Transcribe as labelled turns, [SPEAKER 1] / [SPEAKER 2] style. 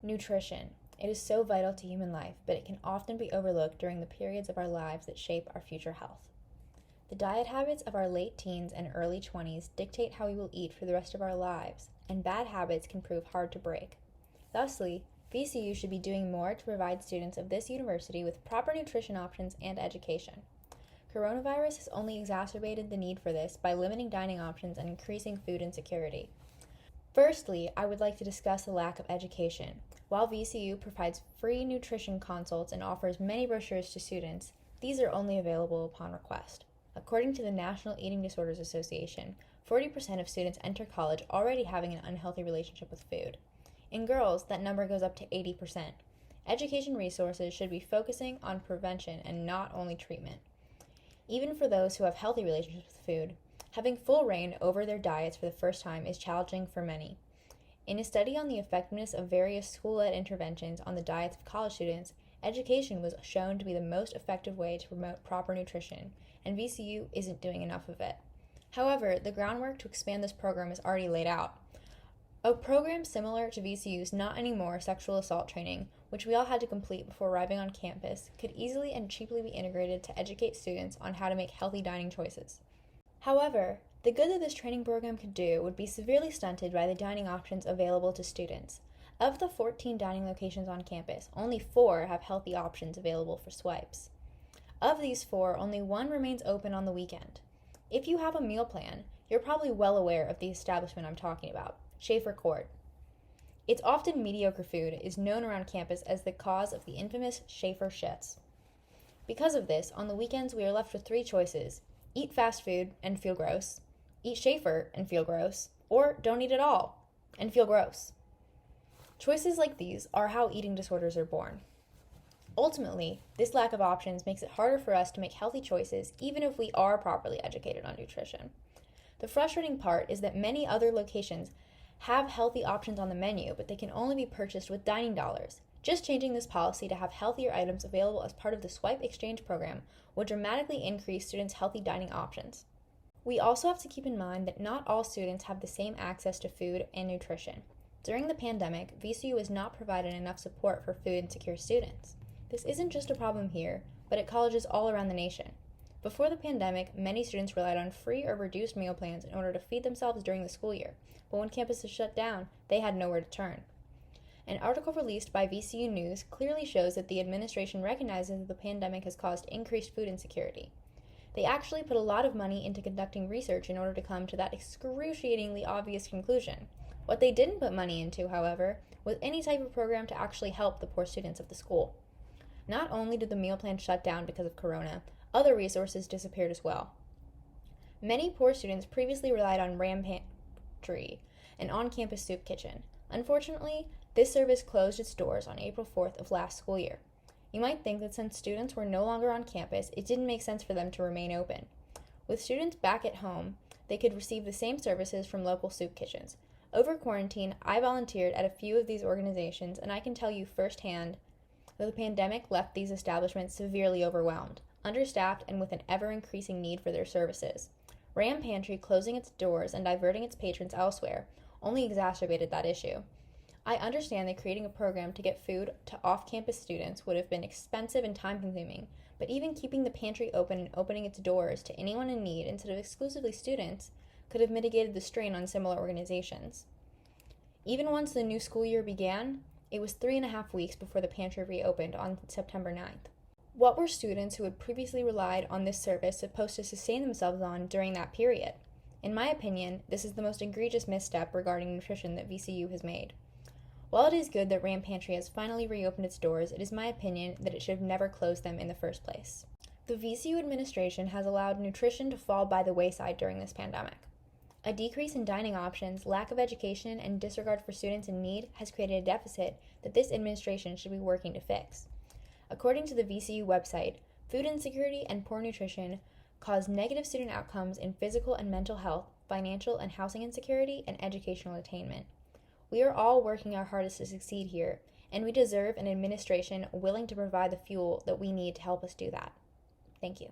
[SPEAKER 1] Nutrition. It is so vital to human life, but it can often be overlooked during the periods of our lives that shape our future health. The diet habits of our late teens and early 20s dictate how we will eat for the rest of our lives, and bad habits can prove hard to break. Thusly, VCU should be doing more to provide students of this university with proper nutrition options and education. Coronavirus has only exacerbated the need for this by limiting dining options and increasing food insecurity. Firstly, I would like to discuss the lack of education. While VCU provides free nutrition consults and offers many brochures to students, these are only available upon request. According to the National Eating Disorders Association, 40% of students enter college already having an unhealthy relationship with food. In girls, that number goes up to 80%. Education resources should be focusing on prevention and not only treatment. Even for those who have healthy relationships with food, having full reign over their diets for the first time is challenging for many. In a study on the effectiveness of various school-led interventions on the diets of college students, education was shown to be the most effective way to promote proper nutrition, and VCU isn't doing enough of it. However, the groundwork to expand this program is already laid out. A program similar to VCU's Not Anymore sexual assault training, which we all had to complete before arriving on campus, could easily and cheaply be integrated to educate students on how to make healthy dining choices. However, the good that this training program could do would be severely stunted by the dining options available to students. Of the 14 dining locations on campus, only 4 have healthy options available for swipes. Of these 4, only 1 remains open on the weekend. If you have a meal plan, you're probably well aware of the establishment I'm talking about, Schaefer Court. Its often mediocre food is known around campus as the cause of the infamous Schaefer shits. Because of this, on the weekends we are left with 3 choices: eat fast food and feel gross, eat Schaefer and feel gross, or don't eat at all and feel gross. Choices like these are how eating disorders are born. Ultimately, this lack of options makes it harder for us to make healthy choices even if we are properly educated on nutrition. The frustrating part is that many other locations have healthy options on the menu, but they can only be purchased with dining dollars. Just changing this policy to have healthier items available as part of the Swipe Exchange program would dramatically increase students' healthy dining options. We also have to keep in mind that not all students have the same access to food and nutrition. During the pandemic, VCU has not provided enough support for food insecure students. This isn't just a problem here, but at colleges all around the nation. Before the pandemic, many students relied on free or reduced meal plans in order to feed themselves during the school year, but when campuses shut down, they had nowhere to turn. An article released by VCU News clearly shows that the administration recognizes that the pandemic has caused increased food insecurity. They actually put a lot of money into conducting research in order to come to that excruciatingly obvious conclusion. What they didn't put money into, however, was any type of program to actually help the poor students of the school. Not only did the meal plan shut down because of Corona, other resources disappeared as well. Many poor students previously relied on Ram Pantry, an on-campus soup kitchen. Unfortunately, this service closed its doors on April 4th of last school year. You might think that since students were no longer on campus, it didn't make sense for them to remain open. With students back at home, they could receive the same services from local soup kitchens. Over quarantine, I volunteered at a few of these organizations, and I can tell you firsthand that the pandemic left these establishments severely overwhelmed, understaffed, and with an ever-increasing need for their services. Ram Pantry closing its doors and diverting its patrons elsewhere only exacerbated that issue. I understand that creating a program to get food to off-campus students would have been expensive and time-consuming, but even keeping the pantry open and opening its doors to anyone in need instead of exclusively students could have mitigated the strain on similar organizations. Even once the new school year began, it was 3.5 weeks before the pantry reopened on September 9th. What were students who had previously relied on this service supposed to sustain themselves on during that period? In my opinion, this is the most egregious misstep regarding nutrition that VCU has made. While it is good that Ram Pantry has finally reopened its doors, it is my opinion that it should have never closed them in the first place. The VCU administration has allowed nutrition to fall by the wayside during this pandemic. A decrease in dining options, lack of education, and disregard for students in need has created a deficit that this administration should be working to fix. According to the VCU website, food insecurity and poor nutrition cause negative student outcomes in physical and mental health, financial and housing insecurity, and educational attainment. We are all working our hardest to succeed here, and we deserve an administration willing to provide the fuel that we need to help us do that. Thank you.